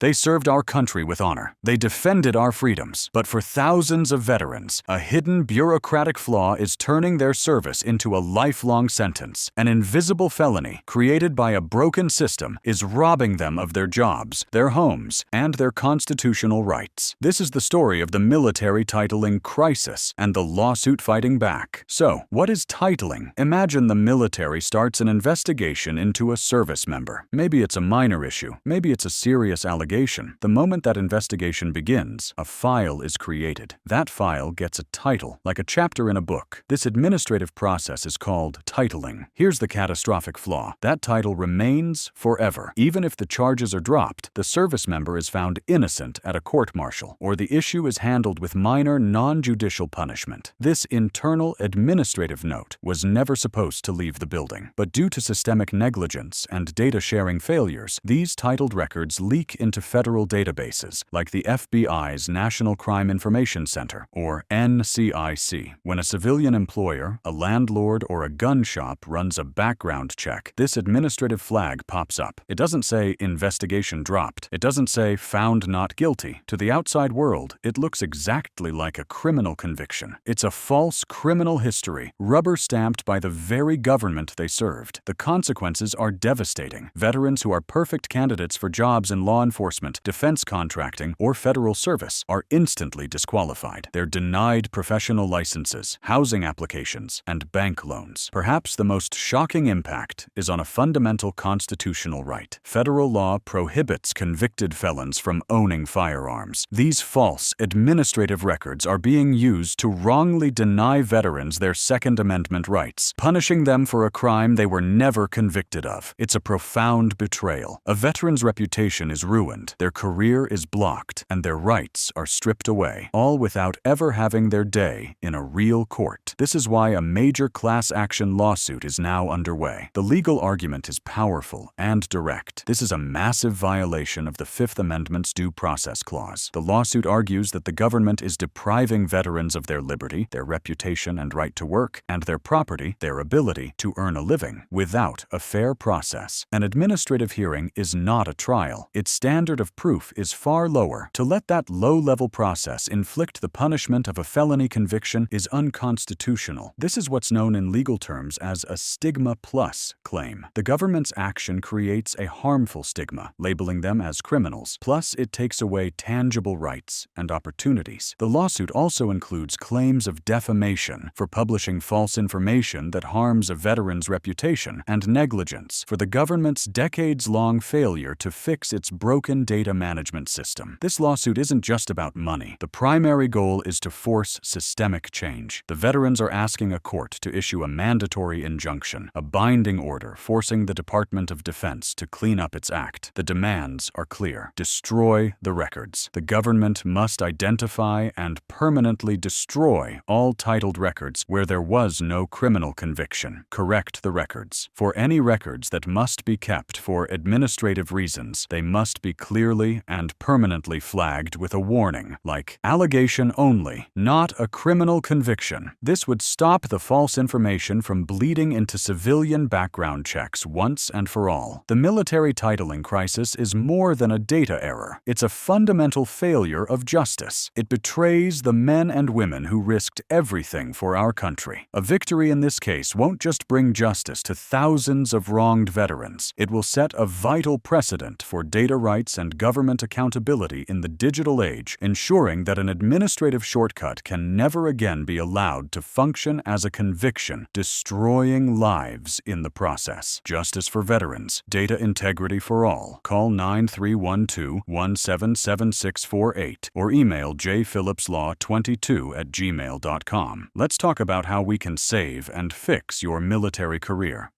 They served our country with honor. They defended our freedoms. But for thousands of veterans, a hidden bureaucratic flaw is turning their service into a lifelong sentence. An invisible felony created by a broken system is robbing them of their jobs, their homes, and their constitutional rights. This is the story of the military titling crisis and the lawsuit fighting back. So, what is titling? Imagine the military starts an investigation into a service member. Maybe it's a minor issue. Maybe it's a serious allegation. The moment that investigation begins, a file is created. That file gets a title, like a chapter in a book. This administrative process is called titling. Here's the catastrophic flaw. That title remains forever. Even if the charges are dropped, the service member is found innocent at a court-martial, or the issue is handled with minor non-judicial punishment. This internal administrative note was never supposed to leave the building. But due to systemic negligence and data-sharing failures, these titled records leak into federal databases, like the FBI's National Crime Information Center, or NCIC. When a civilian employer, a landlord, or a gun shop runs a background check, this administrative flag pops up. It doesn't say investigation dropped. It doesn't say found not guilty. To the outside world, it looks exactly like a criminal conviction. It's a false criminal history, rubber-stamped by the very government they served. The consequences are devastating. Veterans who are perfect candidates for jobs in law enforcement, defense contracting, or federal service are instantly disqualified. They're denied professional licenses, housing applications, and bank loans. Perhaps the most shocking impact is on a fundamental constitutional right. Federal law prohibits convicted felons from owning firearms. These false administrative records are being used to wrongly deny veterans their Second Amendment rights, punishing them for a crime they were never convicted of. It's a profound betrayal. A veteran's reputation is ruined, their career is blocked, and their rights are stripped away, all without ever having their day in a real court. This is why a major class action lawsuit is now underway. The legal argument is powerful and direct. This is a massive violation of the Fifth Amendment's Due Process Clause. The lawsuit argues that the government is depriving veterans of their liberty, their reputation and right to work, and their property, their ability to earn a living, without a fair process. An administrative hearing is not a trial. Its standard of proof is far lower. To let that low-level process inflict the punishment of a felony conviction is unconstitutional. This is what's known in legal terms as a stigma plus claim. The government's action creates a harmful stigma, labeling them as criminals. Plus, it takes away tangible rights and opportunities. The lawsuit also includes claims of defamation for publishing false information that harms a veteran's reputation, and negligence for the government's decades-long failure to fix its broken data management system. This lawsuit isn't just about money. The primary goal is to force systemic change. The veterans are asking a court to issue a mandatory injunction, a binding order forcing the Department of Defense to clean up its act. The demands are clear. Destroy the records. The government must identify and permanently destroy all titled records where there was no criminal conviction. Correct the records. For any records that must be kept for administrative reasons, they must be clearly and permanently flagged with a warning, like allegation only, not a criminal conviction. This would stop the false information from bleeding into civilian background checks once and for all. The military titling crisis is more than a data error. It's a fundamental failure of justice. It betrays the men and women who risked everything for our country. A victory in this case won't just bring justice to thousands of wronged veterans. It will set a vital precedent for data rights and government accountability in the digital age, ensuring that an administrative shortcut can never again be allowed to function as a conviction, destroying lives in the process. Justice for veterans. Data integrity for all. Call 9312-177648 or email jphillipslaw22@gmail.com. Let's talk about how we can save and fix your military career.